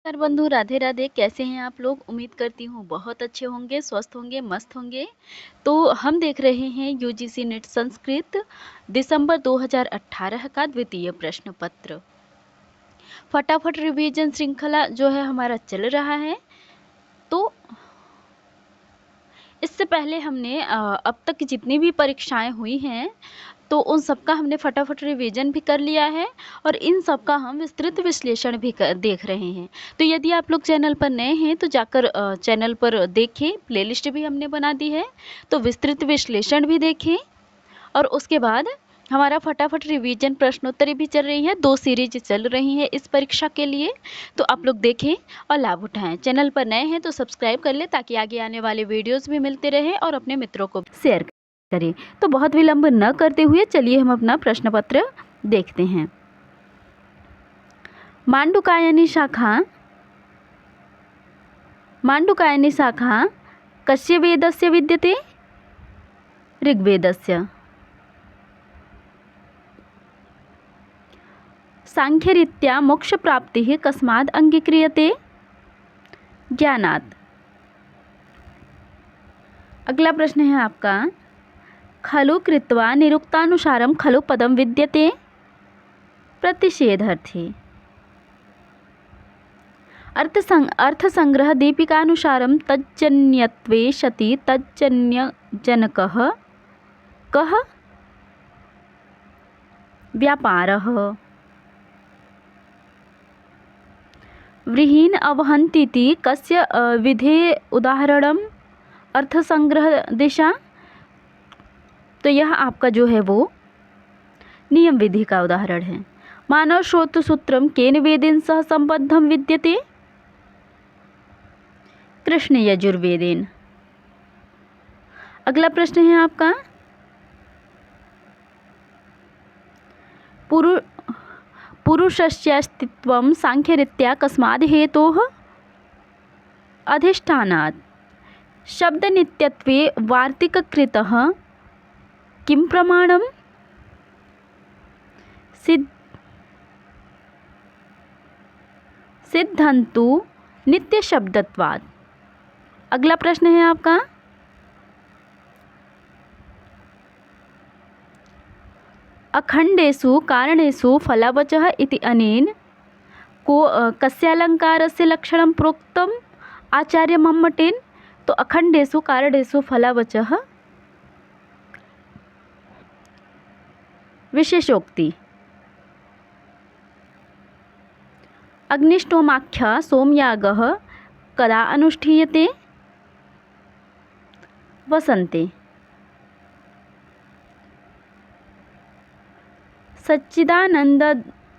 नमस्कार बंधु, राधे राधे। कैसे हैं आप लोग? उम्मीद करती हूँ बहुत अच्छे होंगे, स्वस्थ होंगे, मस्त होंगे। तो हम देख रहे हैं यूजीसी नेट संस्कृत दिसंबर 2018 का द्वितीय प्रश्न पत्र। फटाफट रिवीजन श्रृंखला जो है हमारा चल रहा है। तो इससे पहले हमने अब तक जितनी भी परीक्षाएं हुई हैं तो उन सब का हमने फटाफट रिवीजन भी कर लिया है और इन सब का हम विस्तृत विश्लेषण भी देख रहे हैं। तो यदि आप लोग चैनल पर नए हैं तो जाकर चैनल पर देखें, प्लेलिस्ट भी हमने बना दी है, तो विस्तृत विश्लेषण भी देखें। और उसके बाद हमारा फटाफट रिवीजन प्रश्नोत्तरी भी चल रही है, 2 सीरीज चल रही है इस परीक्षा के लिए। तो आप लोग देखें और लाभ उठाएं। चैनल पर नए हैं तो सब्सक्राइब कर ले ताकि आगे आने वाले वीडियोस भी मिलते रहे और अपने मित्रों को शेयर करें। तो बहुत विलंब न करते हुए चलिए हम अपना प्रश्न पत्र देखते हैं। मांडुकायनी शाखा कस्य वेदस्य विद्यते? ऋग्वेदस्य। सांख्यरीत्या मोक्षप्राप्तिः कस्माद् अंगीक्रियते? ज्ञानात्। अगला प्रश्न है आपका, खलु कृत्वा निरुक्तानुसारं खलु पदं विद्यते? प्रतिषेधार्थी। अर्थसंग्रह दीपिकानुसारं तज्जन्यत्वे सति तज्जन्यजनकः कः? व्यापारः। व्रीहीन् अवहन्तीति कस्य विधे उदाहरणम्? अर्थसंग्रह दिशा। तो यह आपका जो है वो नियम विधि का उदाहरण है। मानव स्रोत सूत्रम केन वेदेन सह संबद्धम विद्यते? कृष्ण यजुर्वेदेन। अगला प्रश्न है आपका, पुरुषस्यास्तित्वं सांख्यरीत्या कस्माद् हेतोः? अधिष्ठानात्। शब्दनित्यत्वे वार्तिककृतः किं प्रमाणम्? सिद्धन्तु नित्यशब्दत्वात्। अगला प्रश्न है आपका, अखण्डेषु कारणेषु फलवचः इति अनेन कस्यालङ्कारस्य लक्षणं प्रोक्तम् आचार्य मम्मटेन? तो अखण्डेषु कारणेषु फलवचः विशेषोक्ति। अग्निष्टोमाख्यः सोमयागः कदा अनुष्ठीयते? वसन्ते।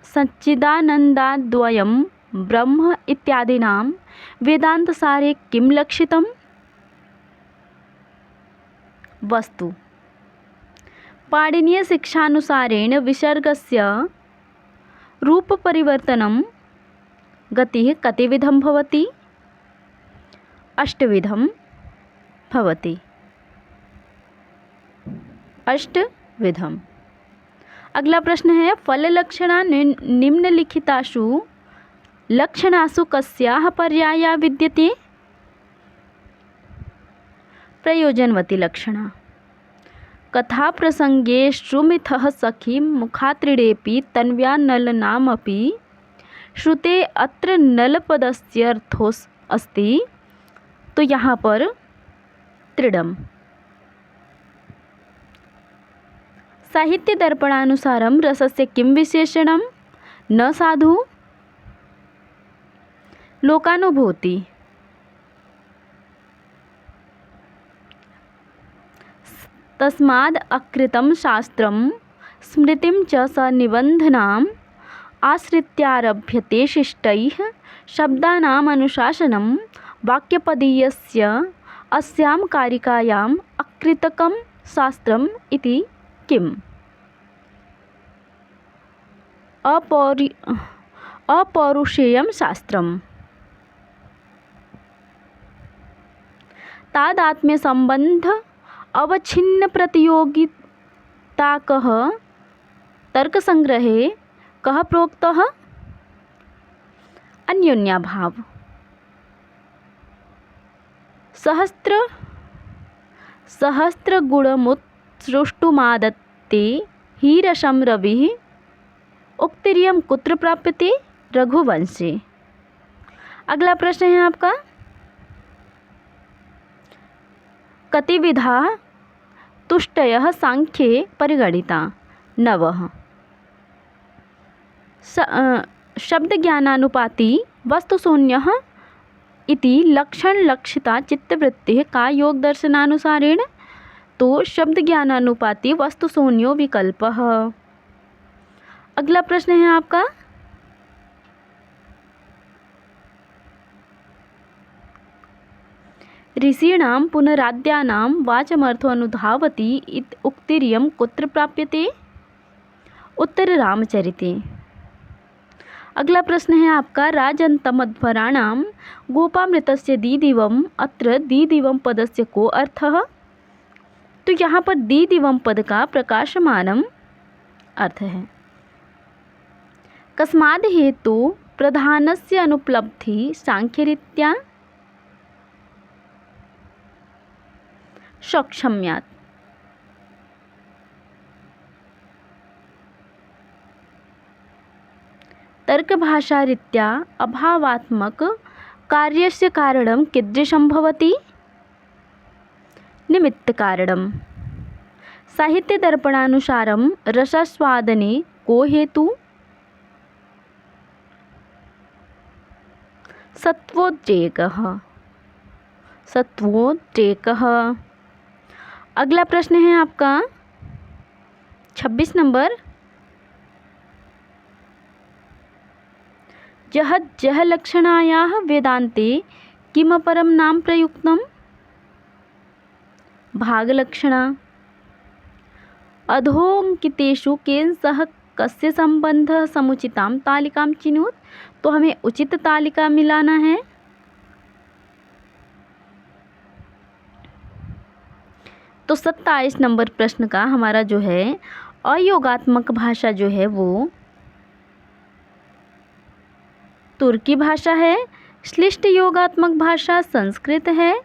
सच्चिदानन्दाद्वयं ब्रह्म इत्यादीनां वेदान्तसारे किं लक्षितम्? वस्तु। पाणिनीय शिक्षानुसारेण विसर्गस्य रूपपरिवर्तनं गतिः कतिविधं भवति? 8 विधं भवति। 8 विधम्। अगला प्रश्न है, फललक्षणा निम्नलिखितासु लक्षणासु कस्याः पर्याया विद्यते? प्रयोजनवती लक्षणा। कथाप्रसंगे श्रुमिथः सखी मुखात्रिडेपि तन्व्या नलनामपि श्रुते अत्र नलपदस्य अर्थोस अस्ति। तो यहाँ पर त्रिडम। साहित्य दर्पणानुसारं रसस्य किं विशेषणं? न साधु। लोकानुभूति। तस्माद् अकृतं शास्त्रं स्मृतिं च स निबन्धनाम् आश्रित्यारभ्यते शिष्टैः शब्दानाम् अनुशासनं वाक्यपदीयस्य अस्यां कारिकायाम् अकृतकं शास्त्रम् इति किम्? अपौरुषेयं शास्त्रम्। तादात्म्यसम्बन्ध अवच्छिन्न प्रतियोगिताकः तर्कसंग्रहे कः प्रोक्तः? अन्योन्याभाव। सहस्रगुणमुत्सृष्टुमादत्ते हीरशं रविः उक्तिरियं कुत्र प्राप्यते रघुवंशे। अगला प्रश्न है आपका, कतिविधा तुष्टयः सांख्ये परिगणिता। 9 शब्दज्ञानानुपाती वस्तुशून्यः इति लक्षणलक्षिता चित्तवृत्तिः का योगदर्शनानुसारेण। तो शब्दज्ञानानुपाती वस्तुशून्यो विकल्पः। अगला प्रश्न है आपका, ऋषीणां पुनराद्यानां वाचमर्थो अनुधावति इति उक्तिरियं कुत्र प्राप्यते। उत्तर रामचरिते। अगला प्रश्न है आपका, राजन्तमध्वराणां गोपामृतस्य दीदिवम् अत्र दीदिवं पदस्य को अर्थः। तो यहाँ पर दीदिवं पद का प्रकाशमानम अर्थ है। कस्माद् हेतु प्रधानस्य अनुपलब्धि सांख्यरीत्या सक्षम्यात्। तर्कभाषारीत्या अभावात्मक कार्यस्य कारणं कीदृशं भवति। निमित्तकारणम्। साहित्यदर्पणानुसारं रसास्वादने को हेतु। सत्वोद्रेकः। सत्वोद्रेकः। अगला प्रश्न है आपका 26 नंबर, जह लक्षणायाः वेदान्ते किमपरं नाम प्रयुक्तम्। भागलक्षणा। अधोंकितेषु केन सह कस्य संबंधः समुचितां तालिकां चिनोत। तो हमें उचित तालिका मिलाना है। तो 27 नंबर प्रश्न का हमारा जो है अयोगात्मक भाषा जो है वो तुर्की भाषा है। श्लिष्ट योगात्मक भाषा संस्कृत है।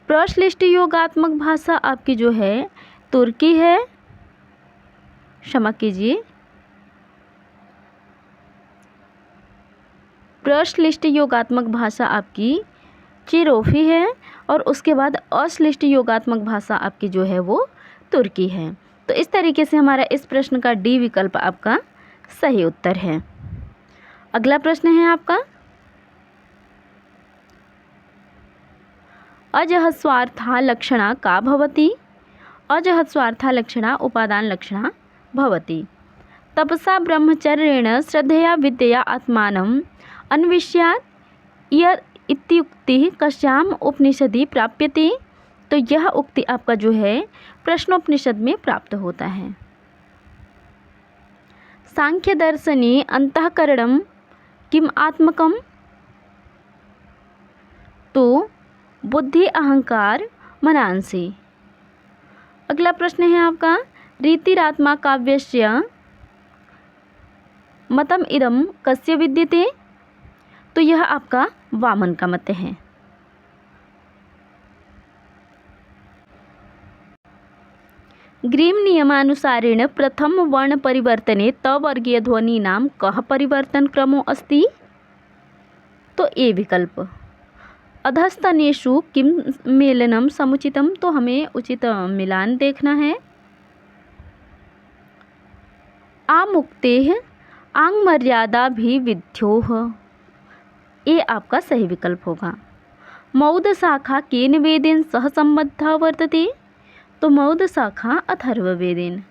प्रश्लिष्ट योगात्मक भाषा आपकी जो है तुर्की है, क्षमा कीजिए, प्रश्लिष्ट योगात्मक भाषा आपकी चिरोफी है और उसके बाद अश्लिष्ट योगात्मक भाषा आपकी जो है वो तुर्की है। तो इस तरीके से हमारा इस प्रश्न का डी विकल्प आपका सही उत्तर है। अगला प्रश्न है आपका, अजहस्वार्था लक्षणा का भवति। अजहस्वार्था लक्षणा उपादान लक्षणा भवति। तपसा ब्रह्मचर्येण श्रद्धया विद्यया आत्मानम् अन्विष्यात् इत्युक्तिः कस्याम् उपनिषदि प्राप्यते। तो यह उक्ति आपका जो है प्रश्नोपनिषद में प्राप्त होता है। सांख्य दर्शने अंतःकरणम किम आत्मकम। तो बुद्धि अहंकार मनांसी। अगला प्रश्न है आपका, रीतिरात्मा काव्यस्य मतम इदम कस्य विद्यते। तो यह आपका वामन का मत है। ग्रीम नियमानुसारेण प्रथम वर्ण परिवर्तने त वर्गीय ध्वनीनां कः परिवर्तन क्रमो अस्ति। तो ए विकल्प। अधस्तनेषु किम मेलनम समुचितम। तो हमें उचित मिलान देखना है। आमुक्तेः आंग मर्यादा भी विध्योः। ये आपका सही विकल्प होगा। मौद शाखा केन वेदेन सह संबद्धा वर्तते। तो मौद शाखा अथर्ववेदेन।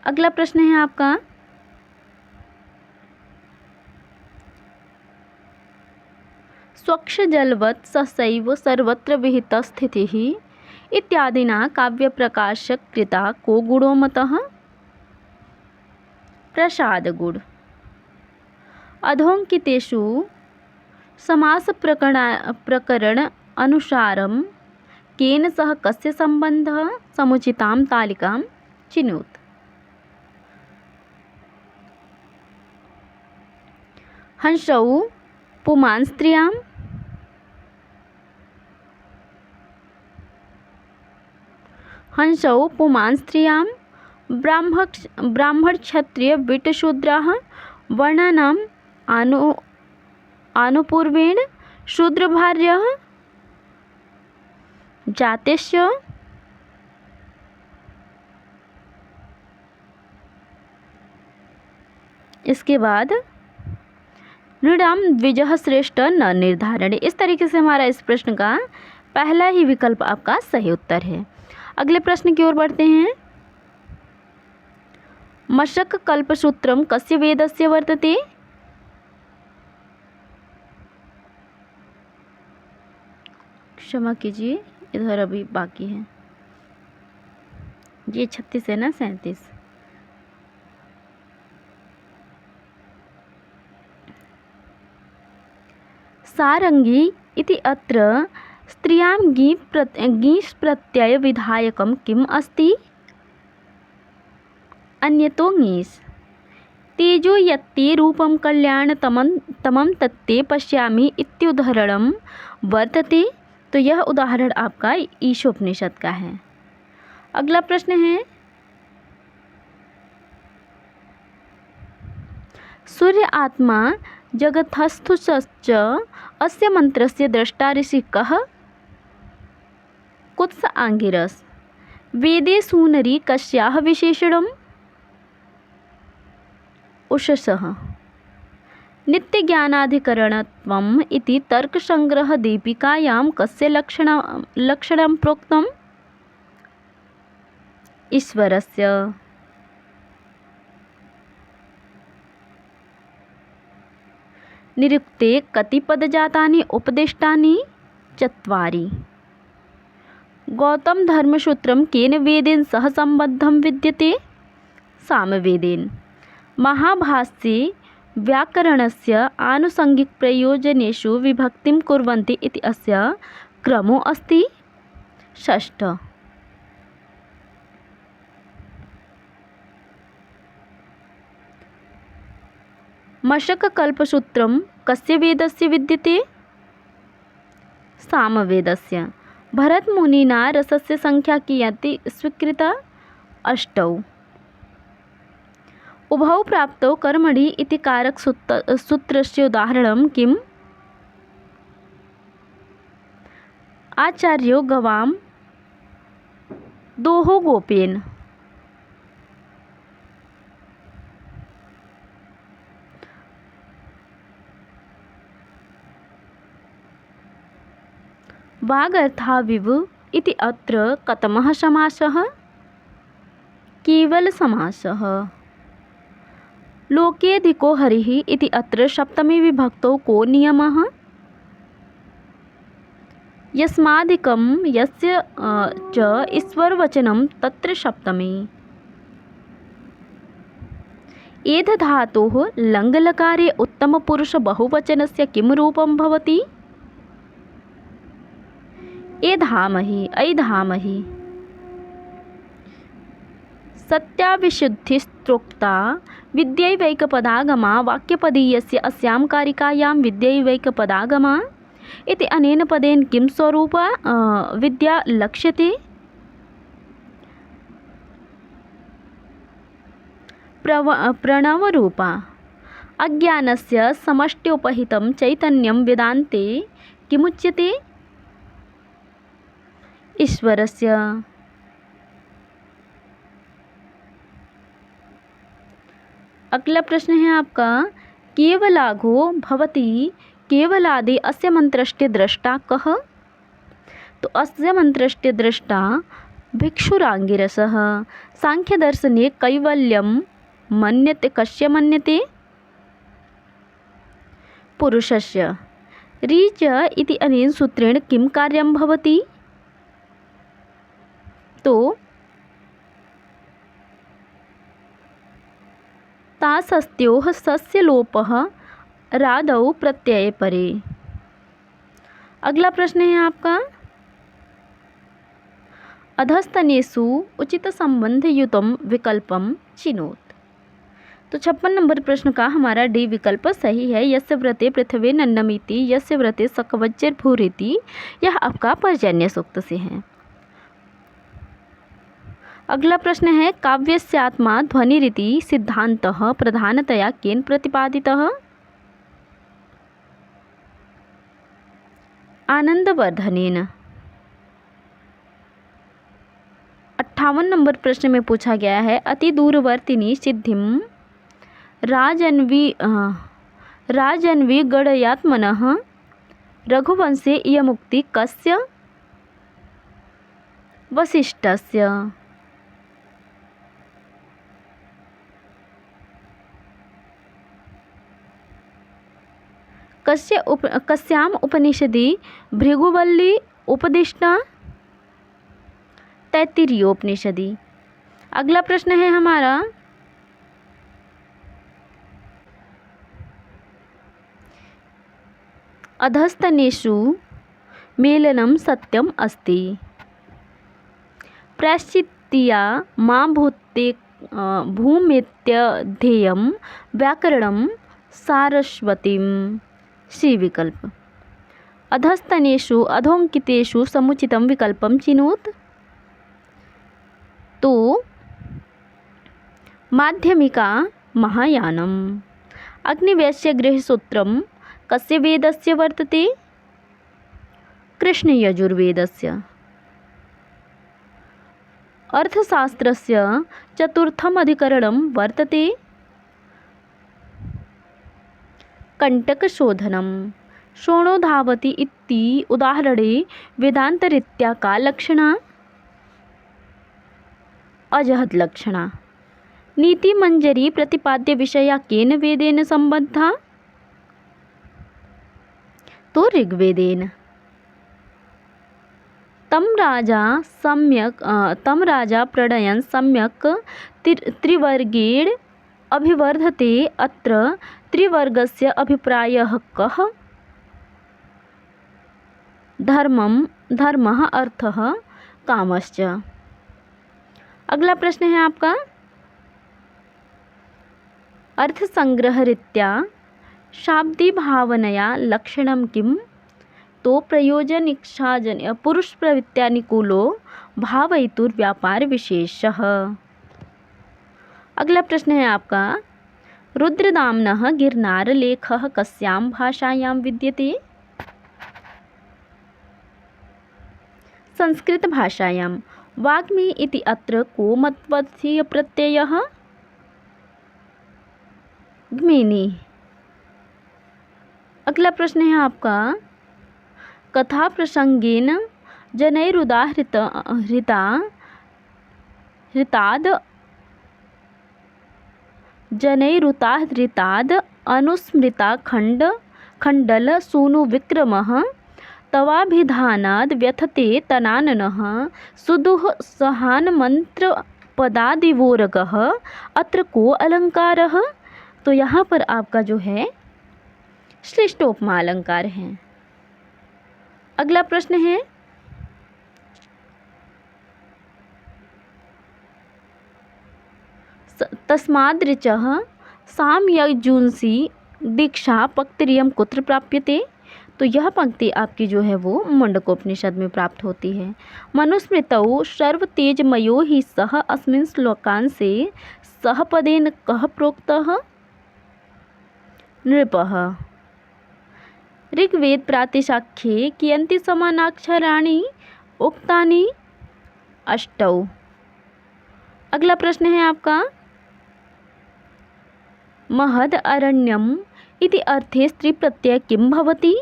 अगला प्रश्न है आपका, स्वच्छ जलवत् ससैव सर्वत्र विहित स्थितिः इत्यादिना काव्य प्रकाशक कृता को गुणो मतः। प्रसाद गुण। अधोंकितेषु समास प्रकरण अनुसारम केन सह कस्य संबंधः समुचितां तालिकां चिनोत। हंसौ पुमांस्त्रियां हंसौ पुमांस्त्रियां ब्राह्मणक्षत्रिय विटशूद्राः वर्णानाम् आनुपूर्वेण शूद्रभार्यः जातेस्य इसके बाद नृणाम द्विजः श्रेष्ठ न निर्धारण। इस तरीके से हमारा इस प्रश्न का पहला ही विकल्प आपका सही उत्तर है। अगले प्रश्न की ओर बढ़ते हैं। मशक कल्पसूत्रम कस्य वेदस्य वर्तते? क्षमा कीजिए, इधर अभी बाकी है, ये 36 है ना, 37। सारंगी इति अत्र स्त्रियां गीस् प्रत्यय विधायकं किम् अस्ति? अन्यतो ङीस्। तेजो यत्ते रूपं कल्याणतमं तत्ते पश्यामि इत्युदाहरणं वर्तते। तो यह उदाहरण आपका ईशोपनिषद का है। अगला प्रश्न है, सूर्य आत्मा जगत्स्थुश्च अस्य मंत्रस्य द्रष्टा ऋषि कः? कुत्स आंगिरस। वेदे सूनरी कस्याः विशेषणम्? उषसः। नित्यज्ञानाधिकरणत्वम् इति तर्कसंग्रहदीपिकायां कस्य लक्षणं प्रोक्तम्? ईश्वरस्य। निरुक्ते कति पदजातानि उपदिष्टानि? 4। गौतम धर्मसूत्रं केन वेदेन सह सम्बद्धं विद्यते? सामवेदेन। महाभाष्ये व्याकरणस्य आनुषंगिकप्रयोजनेषु विभक्तिं कुर्वन्ति इति अस्य क्रमो अस्ति? 6। मशककल्पसूत्रं कस्य वेदस्य विद्यते? सामवेदस्य। भरतमुनिना रसस्य संख्या कियती स्वीकृता? 8। उभौ प्राप्तौ कर्मणि इति कारकसूत्रस्य उदाहरणं किम्? आचार्यो गवां दोहो गोपेन। वागर्थाविव इति अत्र कतमः समासः? केवलसमासः। लोकेऽधिको हरिः इति अत्र सप्तमी विभक्तौ को नियमः? यस्माधिकं यस्य च ईश्वरवचनं तत्र सप्तमी। एध धातोः लङ्लकारे उत्तमपुरुषबहुवचनस्य किं रूपं भवति? एधामहि, ऐधामहि। सत्याविशुद्धिस्तोक्ता विद्यैवैकपदागमा वाक्यपदीयस्य अस्यां कारिकायां विद्यैवैकपदागमा इति अनेन पदेन किं स्वरूपा विद्या लक्ष्यते? प्रणवरूपा। अज्ञानस्य समष्ट्योपहितं चैतन्यं वेदान्ते किमुच्यते? ईश्वरस्य। अगला प्रश्न है आपका, केवलाघो भवति केवलादि अस्य मंत्रस्य दृष्टा कः? तो अस्य मंत्रस्य दृष्टा भिक्षुरांगिरसः। सांख्यदर्शने कैवल्यं मन्यते कस्य मन्यते? पुरुषस्य। रीच इति अनेन सूत्रेण किं कार्यं भवति? तो तासस्त्योः सस्य लोपः रादौ प्रत्यये परे। अगला प्रश्न है आपका, अधस्तनेषु उचित संबंधयुतं विकल्पं चिनोत। तो 56 नंबर प्रश्न का हमारा डी विकल्प सही है। यस्य व्रते पृथ्वी नन्नमिति यस्य व्रते सकवज्रभूरिति, यह आपका पर्जन्य सूक्त से है। अगला प्रश्न है काव्यस्यात्मा ध्वनिरिति सिद्धांतः प्रधानतया केन प्रतिपादितः? आनंदवर्धनेन। 58 नंबर प्रश्न में पूछा गया है अति दूरवर्तिनी सिद्धिम राजन्वी गणयात्मनः रघुवंशे इयमुक्ति कस्य? वसिष्ठस्य। कस्याम उपनिषदि भृगुवल्ली उपदिष्टा? तैत्तिरीयोपनिषदि। अगला प्रश्न है हमारा अधस्तनेषु मेलनं सत्यम अस्ति। प्रायश्चित्तिया मा भूमेत्यध्येयं व्याकरणं सारस्वतीं। सी विकल्प। अधस्तनेषु अधोंकितेषु समुचितं विकल्पं चिनोत। तो माध्यमिका महायानम्। अग्निवेश्य गृहसूत्रं कस्य वेदस्य वर्तते? कृष्णयजुर्वेदस्य। अर्थशास्त्रस्य चतुर्थम् अधिकरणं वर्तते कंटकशोधनम्। शोणो धावति इति उदाहरणे वेदान्तरीत्या का लक्षणा? अजहद लक्षणा। नीतिमंजरी प्रतिपाद्य विषया केन वेदेन संबद्धा? तो ऋग्वेदेन। तम राजा प्रणयन सम्यक त्रिवर्गेण अभिवर्धते। अत्र त्रिवर्गस्य अभिप्रायः कः? धर्मः अर्थः कामश्च। अगला प्रश्न है आपका अर्थसंग्रहरीत्या शाब्दी भावनया लक्षणं किम? तो प्रयोजनिक्षाजन्य पुरुष प्रवृत्त्यानुकूलो भावयितुर्व्यापार विशेषः। अगला प्रश्न है आपका रुद्रदाम्नः गिरनारलेखः कस्यां भाषायां विद्यते? संस्कृत भाषायां। वाग्मी इति अत्र को मतवर्थीय प्रत्ययः? ग्मेनी। अगला प्रश्न है आपका कथा प्रसंगेन जनैरुदाहृताद् अनुस्मृता खण्डल सूनु विक्रमः तवाभिधानाद् व्यथते तनाननः सुदुः सहान मंत्र पदादिवोरगः अत्र को अलंकारः? तो यहाँ पर आपका जो है श्लिष्टोपमा अलंकार है। अगला प्रश्न है तस्माद् सामयजुंसी दीक्षा पक्तिरियम कुत्र प्राप्यते? तो यह पंक्ति आपकी जो है वो मुंडकोपनिषद में प्राप्त होती है। मनुस्मृतौ सर्वतेजमयो हि सः अस्मिन् श्लोकांशे सह पदेन कः प्रोक्तः? नृपः। ऋग्वेद प्रातिशाख्ये कियन्ति समानाक्षराणि उक्तानि? 8। अगला प्रश्न है आपका महद अरण्यम इति अर्थे स्त्री प्रत्यय किम भवति?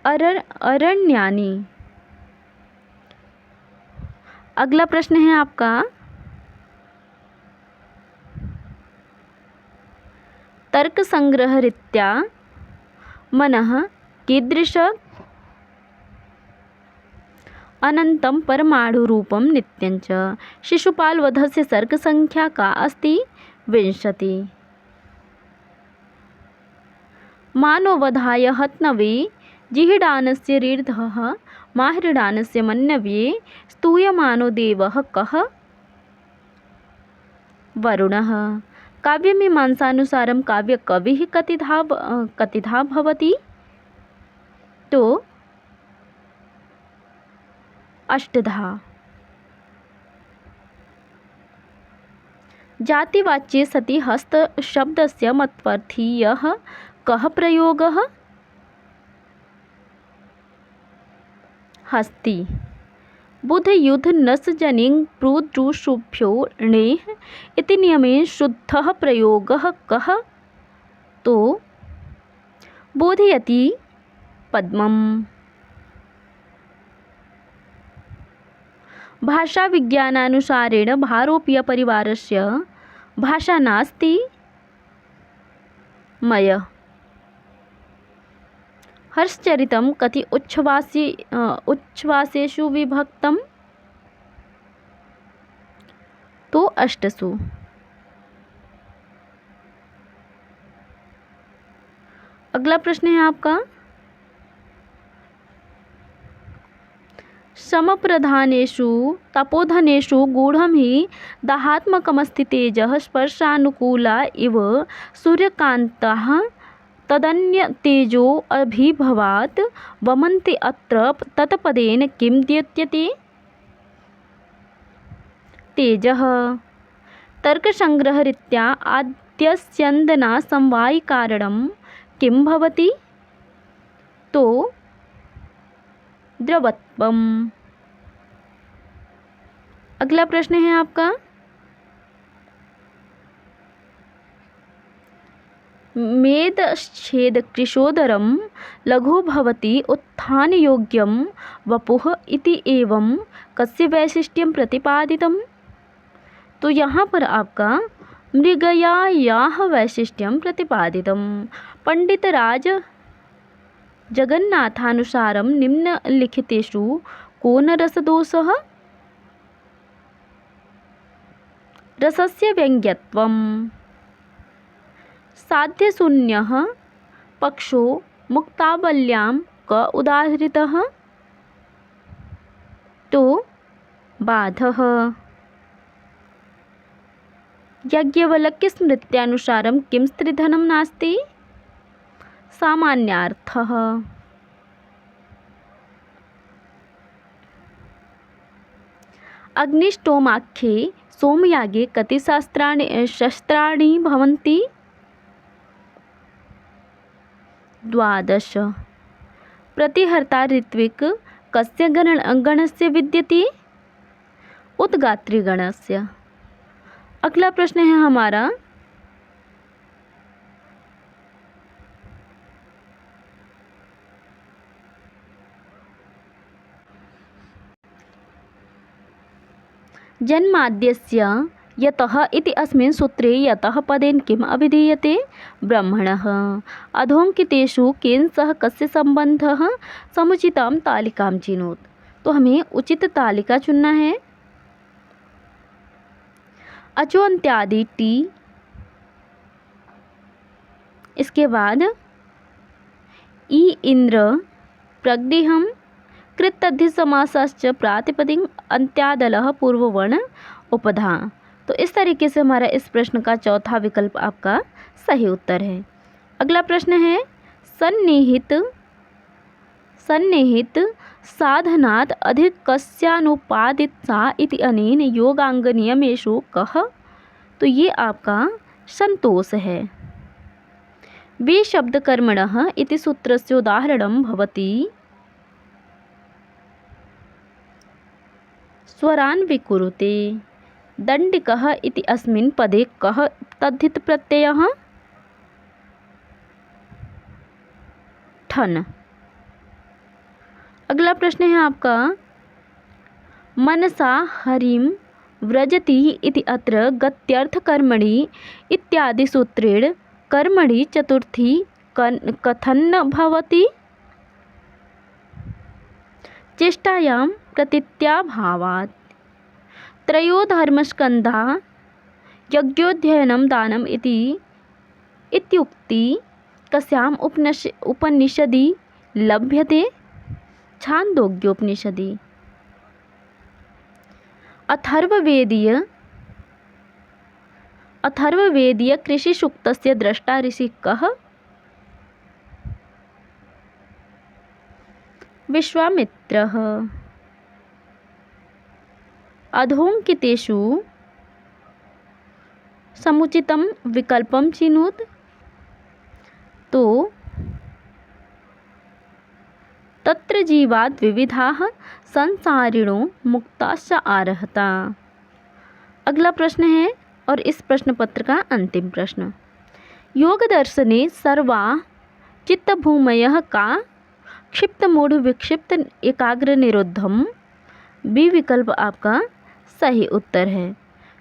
अरण्यानि। अगला प्रश्न है आपका तर्क संग्रह रीत्या मनः कीदृश अनंतम परमाणु रूपम नित्यंच। शिशुपाल वधस्य सर्ग संख्या का अस्ति 20। मानववधाय हत्नवे जिहिडानस्य रीर्धः माहृडानस्य मन्नव्ये स्तूयमानो देवः कः? वरुणः। काव्यमीमांसानुसारं काव्यकविः कतिधा भवति? तो अष्टधा। जातिवाच्ये सति हस्तशब्दस्य मत्वर्थीयः कः प्रयोगः? हस्ति। बुध युध नस जनिंग प्रुदृशुभ्यो णेः इति नियमेन शुद्धः प्रयोगः कः? तो बोधयति पद्मम्। भाषा विज्ञानानुसारेण भारोपीय परिवारस्य भाषा नास्ति। मय। हर्षचरितं कति उच्छ्वासेषु विभक्तम्? तो अष्टसु। अगला प्रश्न है आपका, समप्रधानेषु तपोधनेषु गूढ़ं हि दाहात्मकमस्ति तेजः स्पर्शानुकूला इव सूर्यकान्तः तदन्य तेजो अभिभवात् वमन्ति अत्र तत्पदेन किं द्योत्यते? तेजः। तर्कसंग्रहरीत्या आद्यस्यन्दना समवायिकारणं किं भवति? तो द्रवत्वम्। अगला प्रश्न है आपका, मेदश्छेद कृशोदरं लघु भवति उत्थानयोग्यं वपुः इति एवं कस्य वैशिष्ट्यं प्रतिपादितम्? तो यहाँ पर आपका मृगयायाः वैशिष्ट्यं प्रतिपादितम्। पंडितराज जगन्नाथानुसारं निम्नलिखितेषु को न रसदोषः? रसस्य व्यङ्ग्यत्वम्। साध्यशून्यः पक्षो मुक्तावल्यां क उदाहृतः? तो बाधः। याज्ञवल्क्यस्मृत्यानुसारं किं स्त्रीधनं नास्ति? सामान्यार्थः। अग्निष्टोमाख्ये सोमयागे कति शस्त्राणि भवन्ति? 12। प्रतिहर्ता ऋत्विक् कस्य गणस्य विद्यते? उद्गात्रिगणस्य। अगला प्रश्न है हमारा, जन्माद्यस्य यतः इति अस्मिन् सूत्रे यतः पदेन किम् अभिधीयते? ब्रह्मणः। अधोंकितेषु केन सह कस्य संबंधः? समुचितां तालिकां चिनोत। तो हमें उचित तालिका चुनना है। अचो अंत्यादि टी, इसके बाद ई इंद्र प्रगृहं कृतधिसमासश्च प्रातिपदिक अंत्यादलः पूर्ववर्ण उपधा। तो इस तरीके से हमारा इस प्रश्न का चौथा विकल्प आपका सही उत्तर है। अगला प्रश्न है, सन्निहित साधनात् अधिकस्यानुपादित सा इति अनेन योगांग नियमेषु कः? तो ये आपका संतोष है। वे शब्द कर्मणः इति सूत्रस्य उदाहरणं भवति स्वरान् विकुरुते। दण्डिकः इति अस्मिन् पदे कः तद्धित प्रत्ययः? ठन्। अगला प्रश्न है आपका, मनसा हरिं व्रजति इति अत्र गत्यर्थ कर्मणि इत्यादि सूत्रेण कर्मणि चतुर्थी कथन भवति? चेष्टायां प्रतीत्याभावात्। त्रयो धर्मस्कन्धा यज्ञोध्ययनं दानम् इत्युक्ति कस्याम् उपनिषदि लभ्यते? छान्दोग्योपनिषदि। अथर्ववेदीय अथर्ववेदीय कृषिसूक्तस्य द्रष्टा ऋषि कः? विश्वामित्रः। अधोंकितेषु समुचितं विकल्पं चिनुत। तो तत्र जीवात् विविधाः संसारिणो मुक्ताश्च आर्हता। अगला प्रश्न है और इस प्रश्न पत्र का अंतिम प्रश्न। योग दर्शने सर्वा चित्तभूमयः का क्षिप्त मूढ़ विक्षिप्त एकाग्र निरोधम। बी विकल्प आपका सही उत्तर है।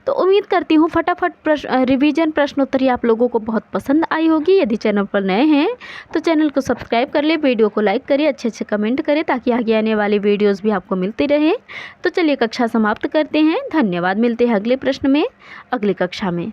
तो उम्मीद करती हूँ फटाफट रिवीजन प्रश्नोत्तरी आप लोगों को बहुत पसंद आई होगी। यदि चैनल पर नए हैं तो चैनल को सब्सक्राइब कर ले, वीडियो को लाइक करिए, अच्छे कमेंट करें ताकि आगे आने वाली वीडियोस भी आपको मिलती रहे। तो चलिए कक्षा समाप्त करते हैं। धन्यवाद। मिलते हैं अगले प्रश्न में अगली कक्षा में।